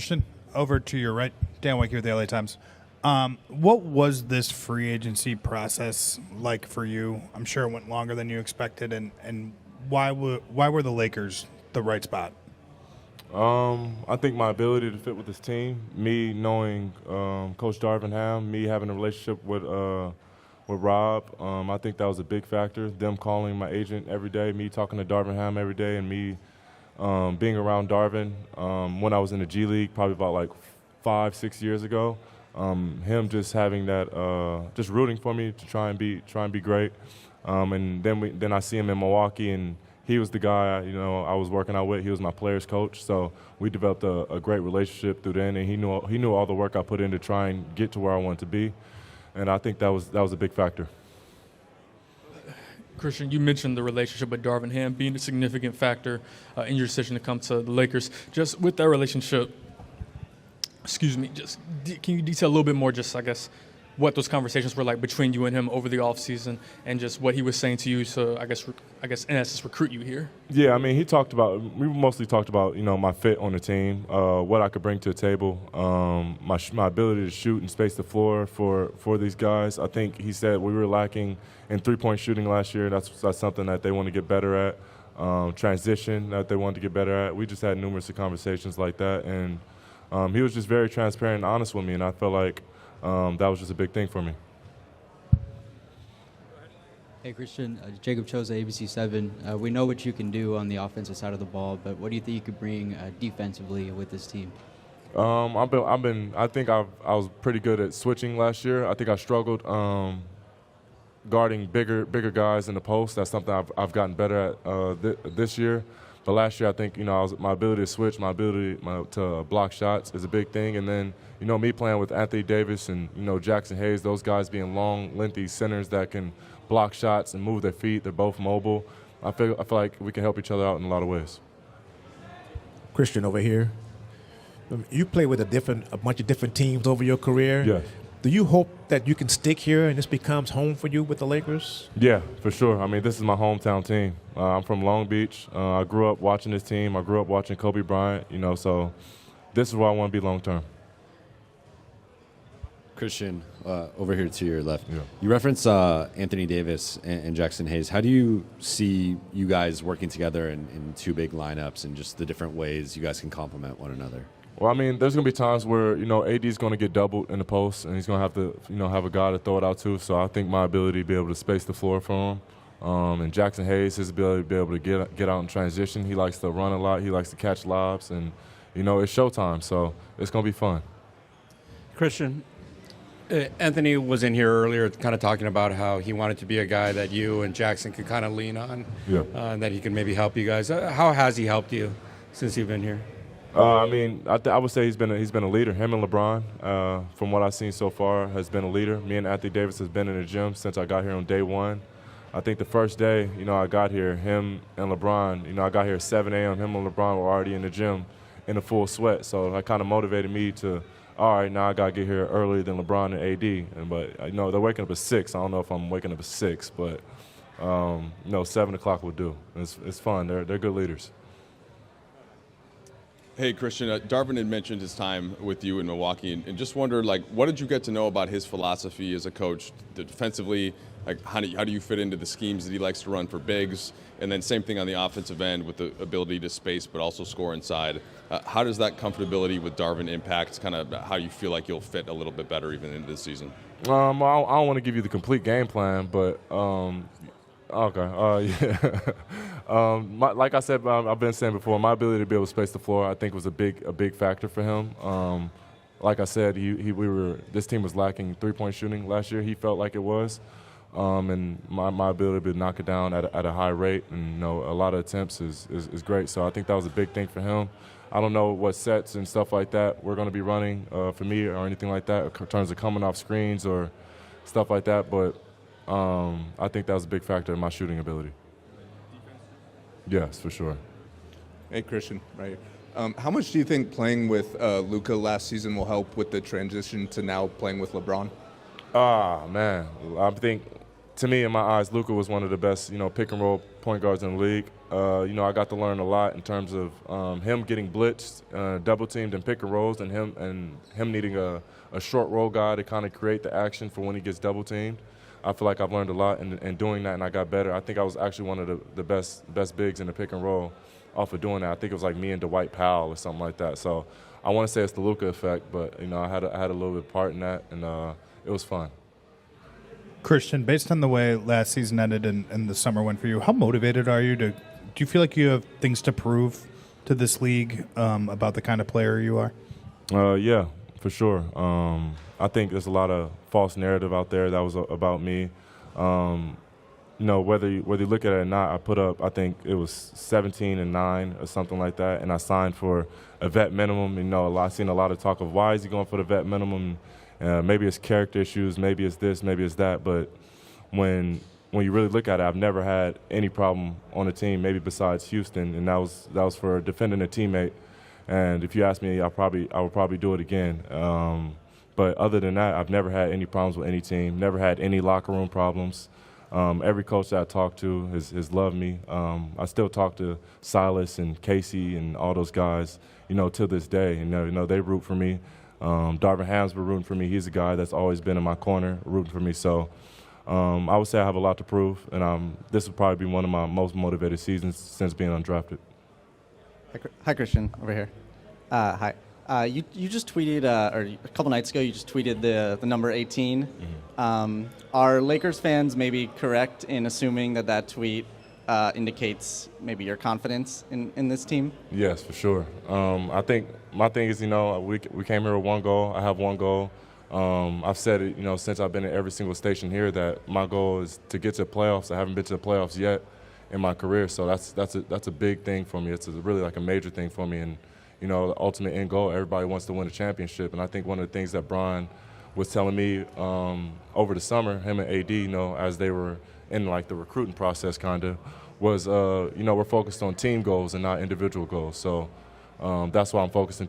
Christian, over to your right. Dan Wake here with the LA Times. What was this free agency process like for you? I'm sure it went longer than you expected, and why were the Lakers the right spot? I think my ability to fit with this team, me knowing Coach Darvin Ham, me having a relationship with Rob, I think that was a big factor. Them calling my agent every day, me talking to Darvin Ham every day, and me being around Darvin when I was in the G League, probably about like 5-6 years ago. Him just having that, just rooting for me to try and be great. And then I see him in Milwaukee, and he was the guy I was working out with. He was my players coach, so we developed a great relationship through then. And he knew all the work I put in to try and get to where I wanted to be, and I think that was a big factor. Christian, you mentioned the relationship with Darvin Ham being a significant factor in your decision to come to the Lakers. Just with that relationship, can you detail a little bit more, just I guess, what those conversations were like between you and him over the offseason, and just what he was saying to you to, I guess in essence, recruit you here? Yeah, I mean, we mostly talked about, my fit on the team, what I could bring to the table, my ability to shoot and space the floor for these guys. I think he said we were lacking in three-point shooting last year. That's something that they want to get better at. Transition that they wanted to get better at. We just had numerous conversations like that, and he was just very transparent and honest with me, and I felt like that was just a big thing for me. Hey, Christian. Jacob Choza, ABC7. We know what you can do on the offensive side of the ball, but what do you think you could bring defensively with this team? I think I was pretty good at switching last year. I think I struggled guarding bigger guys in the post. That's something I've gotten better at this year. But last year, I think, my ability to switch, my ability to block shots is a big thing. And then, me playing with Anthony Davis and, Jackson Hayes, those guys being long, lengthy centers that can block shots and move their feet. They're both mobile. I feel like we can help each other out in a lot of ways. Christian over here. You play with a bunch of different teams over your career. Yes. Do you hope that you can stick here and this becomes home for you with the Lakers? Yeah, for sure. I mean, this is my hometown team. I'm from Long Beach. I grew up watching this team. I grew up watching Kobe Bryant, so this is where I want to be long term. Christian, over here to your left. Yeah. You referenced Anthony Davis and Jackson Hayes. How do you see you guys working together in two big lineups and just the different ways you guys can complement one another? Well, I mean, there's going to be times where, AD is going to get doubled in the post, and he's going to have to, have a guy to throw it out to. So I think my ability to be able to space the floor for him. And Jackson Hayes, his ability to be able to get out in transition. He likes to run a lot. He likes to catch lobs. And, it's showtime, so it's going to be fun. Christian, Anthony was in here earlier kind of talking about how he wanted to be a guy that you and Jackson could kind of lean on, and that he could maybe help you guys. How has he helped you since you've been here? I would say he's been a leader. Him and LeBron, from what I've seen so far, has been a leader. Me and Anthony Davis has been in the gym since I got here on day one. I think the first day, I got here, him and LeBron, I got here at 7 a.m. Him and LeBron were already in the gym in a full sweat. So that kind of motivated me to, all right, now I got to get here earlier than LeBron and AD. But, they're waking up at 6. I don't know if I'm waking up at 6, but, 7 o'clock will do. It's fun. They're good leaders. Hey, Christian, Darvin had mentioned his time with you in Milwaukee, and just wondered, what did you get to know about his philosophy as a coach defensively? How do you fit into the schemes that he likes to run for bigs? And then same thing on the offensive end with the ability to space but also score inside. How does that comfortability with Darvin impact kind of how you feel like you'll fit a little bit better even into this season? I don't want to give you the complete game plan, but okay. Like I said, I've been saying before, my ability to be able to space the floor, I think, was a big factor for him. Like I said, this team was lacking three-point shooting last year. He felt like it was, and my ability to knock it down at a high rate and a lot of attempts is great. So I think that was a big thing for him. I don't know what sets and stuff like that we're going to be running for me or anything like that in terms of coming off screens or stuff like that, but I think that was a big factor in my shooting ability. Yes, for sure. Hey, Christian, right here. How much do you think playing with Luka last season will help with the transition to now playing with LeBron? Man, I think, to me, in my eyes, Luka was one of the best, pick and roll point guards in the league. I got to learn a lot in terms of him getting blitzed, double teamed, and pick and rolls, and him needing a short roll guy to kind of create the action for when he gets double teamed. I feel like I've learned a lot in doing that, and I got better. I think I was actually one of the best bigs in the pick and roll off of doing that. I think it was like me and Dwight Powell or something like that. So I want to say it's the Luka effect, but I had a little bit of part in that, and it was fun. Christian, based on the way last season ended and the summer went for you, how motivated are you do you feel like you have things to prove to this league about the kind of player you are? Yeah, for sure. I think there's a lot of false narrative out there that was about me. Whether you look at it or not, I put up, I think it was 17-9 or something like that, and I signed for a vet minimum. I've seen a lot of talk of why is he going for the vet minimum? Maybe it's character issues, maybe it's this, maybe it's that. But when you really look at it, I've never had any problem on a team, maybe besides Houston, and that was for defending a teammate. And if you ask me, I would probably do it again. But other than that, I've never had any problems with any team, never had any locker room problems. Every coach that I talked to has loved me. I still talk to Silas and Casey and all those guys, to this day. They root for me. Darvin Ham's been rooting for me. He's a guy that's always been in my corner, rooting for me. So I would say I have a lot to prove, and this will probably be one of my most motivated seasons since being undrafted. Hi, Christian, over here. Hi. You just tweeted, or a couple nights ago, you just tweeted the number 18. Mm-hmm. Are Lakers fans maybe correct in assuming that tweet indicates maybe your confidence in this team? Yes, for sure. I think my thing is, we came here with one goal. I have one goal. I've said it, since I've been in every single station here, that my goal is to get to the playoffs. I haven't been to the playoffs yet in my career, so that's a big thing for me. It's really like a major thing for me, and the ultimate end goal. Everybody wants to win a championship, and I think one of the things that Brian was telling me over the summer, him and AD, as they were in like the recruiting process, kind of, was we're focused on team goals and not individual goals. So that's why I'm focusing